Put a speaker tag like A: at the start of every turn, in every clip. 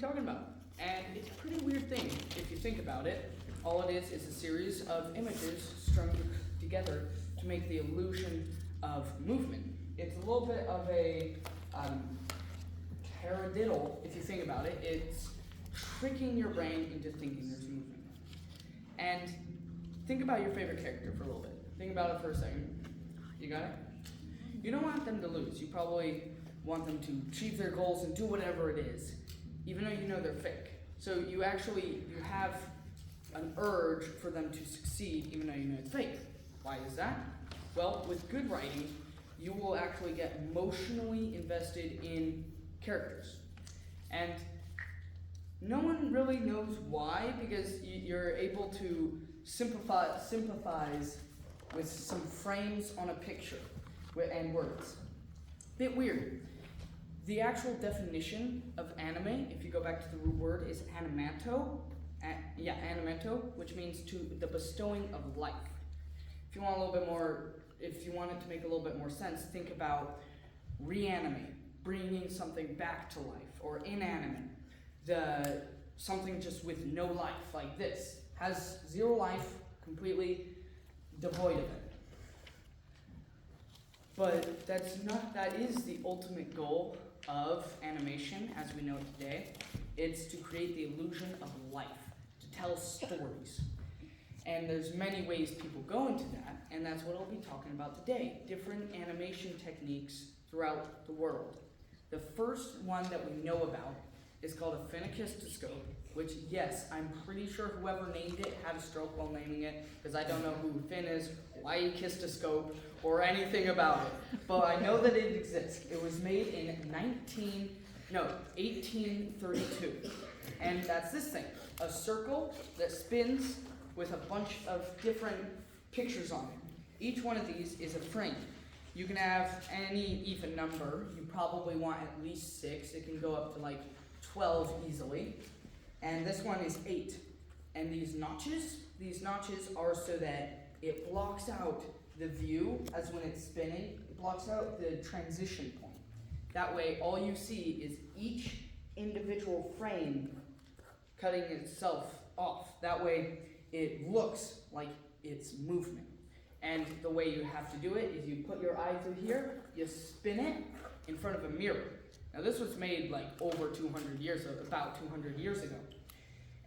A: talking about. And it's a pretty weird thing if you think about it. All it is a series of images strung together to make the illusion of movement. It's a little bit of a taradiddle if you think about it. It's tricking your brain into thinking there's movement. And think about your favorite character for a little bit. Think about it for a second. You got it? You don't want them to lose. You probably want them to achieve their goals and do whatever it is, even though you know they're fake. So you have an urge for them to succeed, even though you know it's fake. Why is that? Well, with good writing, you will actually get emotionally invested in characters. And no one really knows why, because you're able to sympathize with some frames on a picture and words. Bit weird. The actual definition of anime, if you go back to the root word, is animato. Animato, which means the bestowing of life. If you want it to make a little bit more sense, think about reanimate, bringing something back to life, or inanimate, something just with no life, like this, has zero life, completely devoid of it. But that is the ultimate goal of animation as we know it today. It's to create the illusion of life, to tell stories. And there's many ways people go into that, and that's what I'll be talking about today. Different animation techniques throughout the world. The first one that we know about is called a phenakistoscope, which, yes, I'm pretty sure whoever named it had a stroke while naming it, because I don't know who Finn is, why he kissed a scope, or anything about it. But I know that it exists. It was made in 1832. And that's this thing, a circle that spins with a bunch of different pictures on it. Each one of these is a frame. You can have any even number. You probably want at least 6. It can go up to like 12 easily. And this one is 8. And these notches are so that it blocks out the view as when it's spinning. It blocks out the transition point. That way, all you see is each individual frame cutting itself off. That way, it looks like it's movement. And the way you have to do it is you put your eye through here, you spin it in front of a mirror. Now this was made like about 200 years ago.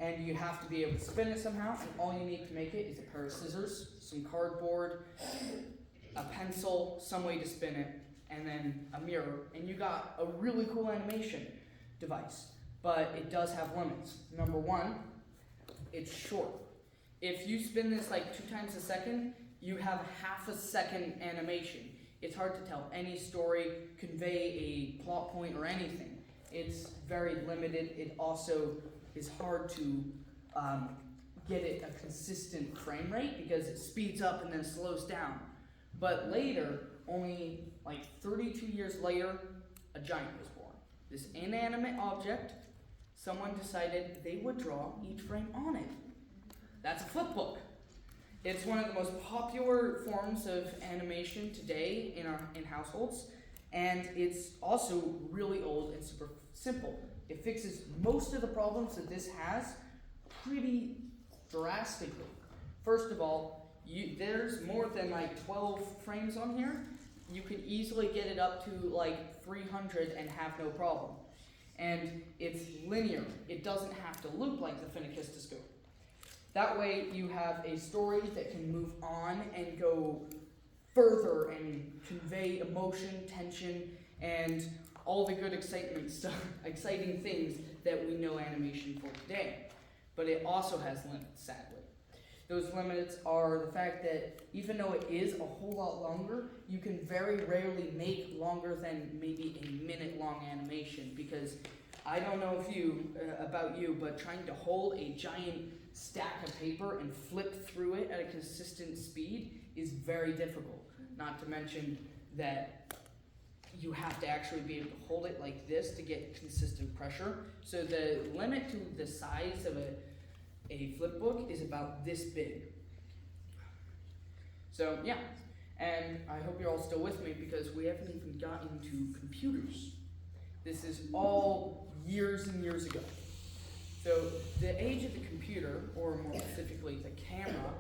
A: And you have to be able to spin it somehow, and all you need to make it is a pair of scissors, some cardboard, a pencil, some way to spin it, and then a mirror, and you got a really cool animation device. But it does have limits. Number one, it's short. If you spin this like 2 times a second, you have half a second animation. It's hard to tell any story, convey a plot point or anything. It's very limited. It also is hard to get it a consistent frame rate because it speeds up and then slows down. But later, only like 32 years later, a giant was born. This inanimate object, someone decided they would draw each frame on it. That's a flip book. It's one of the most popular forms of animation today in households, and it's also really old and super simple. It fixes most of the problems that this has pretty drastically. First of all, there's more than like 12 frames on here. You can easily get it up to like 300 and have no problem. And it's linear. It doesn't have to loop like the phenakistoscope. That way you have a story that can move on and go further and convey emotion, tension, and all the good exciting things that we know animation for today. But it also has limits, sadly. Those limits are the fact that even though it is a whole lot longer, you can very rarely make longer than maybe a minute-long animation, because I don't know about you, but trying to hold a giant stack of paper and flip through it at a consistent speed is very difficult. Not to mention that you have to actually be able to hold it like this to get consistent pressure. So the limit to the size of a flip book is about this big. So yeah, and I hope you're all still with me because we haven't even gotten to computers. This is all years and years ago. So the age of the computer, or more specifically the camera,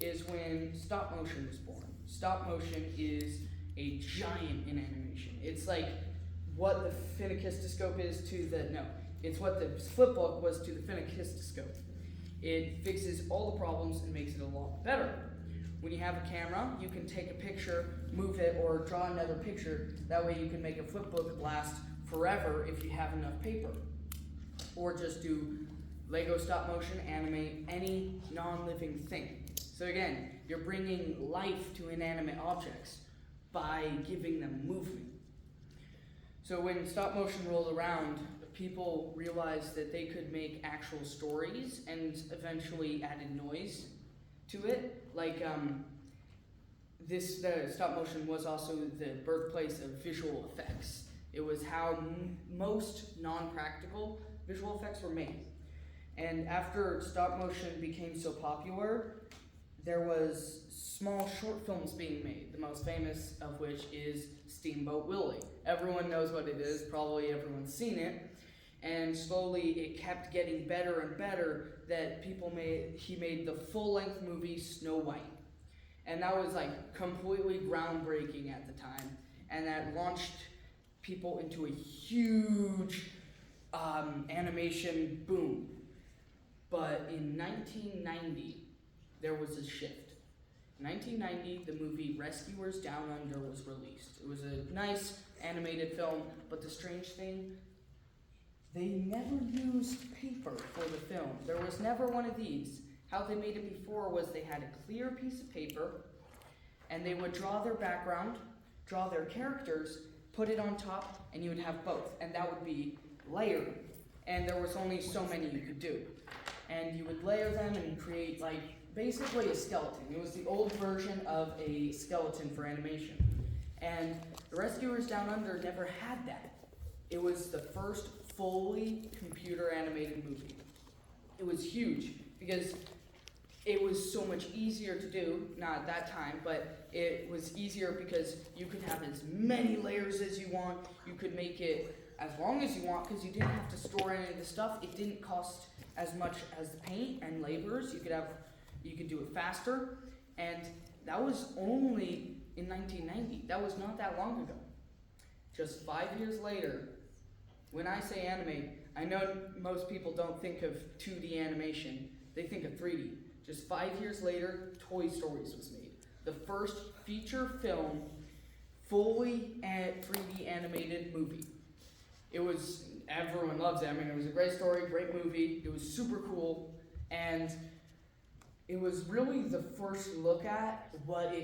A: is when stop motion was born. Stop motion is a giant in animation. It's like what the phenakistoscope is to it's what the flip book was to the phenakistoscope. It fixes all the problems and makes it a lot better. When you have a camera, you can take a picture, move it, or draw another picture. That way you can make a flip book last forever if you have enough paper. Or just do Lego stop motion, animate any non-living thing. So again, you're bringing life to inanimate objects by giving them movement. So when stop motion rolled around, people realized that they could make actual stories and eventually added noise to it. Like the stop motion was also the birthplace of visual effects. It was how most non-practical visual effects were made. And after stop motion became so popular, there was small short films being made, the most famous of which is Steamboat Willie. Everyone knows what it is, probably everyone's seen it. And slowly it kept getting better and better that he made the full-length movie Snow White. And that was like completely groundbreaking at the time. And that launched people into a huge animation boom. But in 1990, there was a shift. In 1990, the movie Rescuers Down Under was released. It was a nice animated film, but the strange thing, they never used paper for the film. There was never one of these. How they made it before was they had a clear piece of paper, and they would draw their background, draw their characters, put it on top, and you would have both. And that would be layered. And there was only so many you could do. And you would layer them and create like basically a skeleton. It was the old version of a skeleton for animation. And The Rescuers Down Under never had that. It was the first fully computer animated movie. It was huge because it was so much easier to do, not at that time, but it was easier because you could have as many layers as you want. You could make it as long as you want because you didn't have to store any of the stuff. It didn't cost as much as the paint and laborers. You could do it faster, and that was only in 1990. That was not that long ago. Just 5 years later, when I say animate, I know most people don't think of 2D animation, they think of 3D. Just 5 years later, Toy Stories was made. The first feature film, fully 3D animated movie. Everyone loves it. I mean, it was a great story, great movie. It was super cool, and it was really the first look at what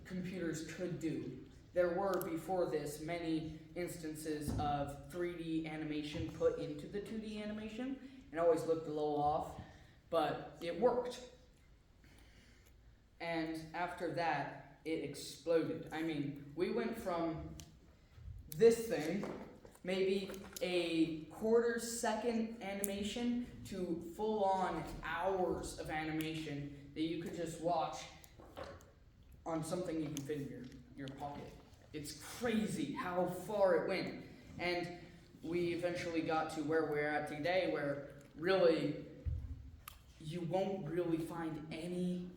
A: computers could do. There were, before this, many instances of 3D animation put into the 2D animation, and it always looked a little off, but it worked. And after that, it exploded. I mean, we went from this thing, maybe a quarter-second animation, to full-on hours of animation that you could just watch on something you can fit in your pocket. It's crazy how far it went. And we eventually got to where we're at today, where really you won't really find any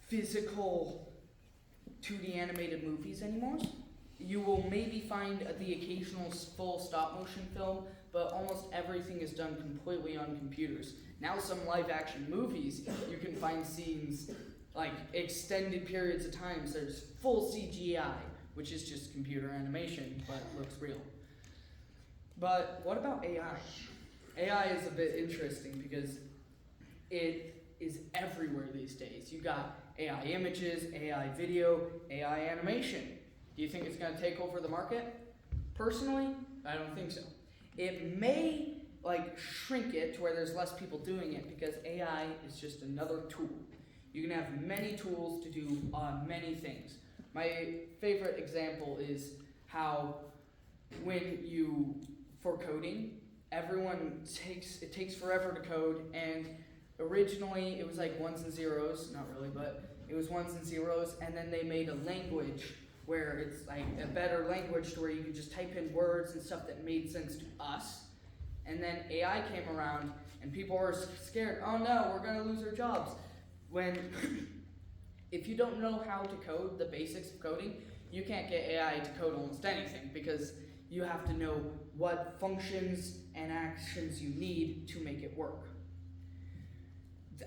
A: physical 2D animated movies anymore. You will maybe find the occasional full stop motion film, but almost everything is done completely on computers. Now some live action movies, you can find scenes like extended periods of time. So there's full CGI, which is just computer animation, but looks real. But what about AI? AI is a bit interesting because it is everywhere these days. You got AI images, AI video, AI animation. Do you think it's going to take over the market? Personally, I don't think so. It may shrink it to where there's less people doing it because AI is just another tool. You can have many tools to do many things. My favorite example is how for coding, it takes forever to code, and originally it was like ones and zeros, not really, but it was ones and zeros, and then they made a language where it's like a better language to where you can just type in words and stuff that made sense to us, And then AI came around and people were scared, oh no, we're gonna lose our jobs. When, if you don't know how to code, the basics of coding, you can't get AI to code almost anything because you have to know what functions and actions you need to make it work.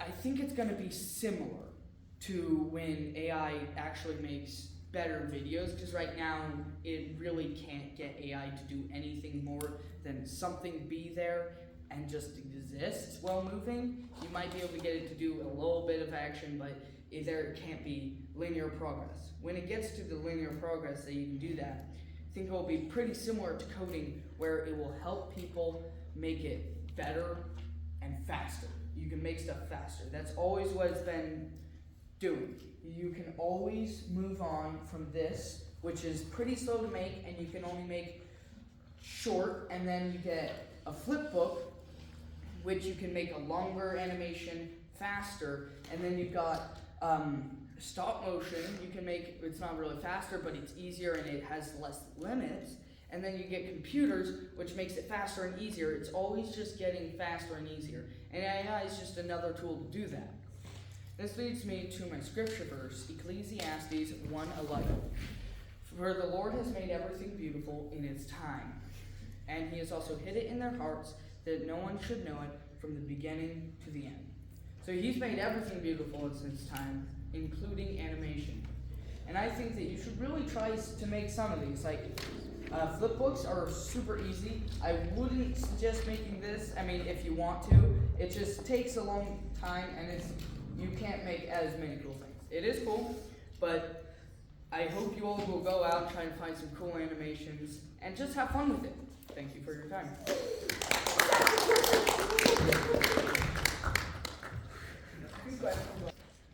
A: I think it's gonna be similar to when AI actually makes better videos, because right now it really can't get AI to do anything more than something be there and just exist while moving. You might be able to get it to do a little bit of action, but there can't be linear progress. When it gets to the linear progress that you can do that, I think it will be pretty similar to coding, where it will help people make it better and faster. You can make stuff faster. That's always what it's been doing. You can always move on from this, which is pretty slow to make, and you can only make short, and then you get a flip book, which you can make a longer animation faster, and then you've got stop motion. You can make, it's not really faster, but it's easier and it has less limits. And then you get computers, which makes it faster and easier. It's always just getting faster and easier. And AI is just another tool to do that. This leads me to my scripture verse, Ecclesiastes 1:11. For the Lord has made everything beautiful in its time, and he has also hid it in their hearts, that no one should know it from the beginning to the end. So he's made everything beautiful in its time, including animation. And I think that you should really try to make some of these. Like, flip books are super easy. I wouldn't suggest making this. I mean, if you want to, it just takes a long time, and you can't make as many cool things. It is cool, but I hope you all will go out and try and find some cool animations and just have fun with it. Thank you for your time.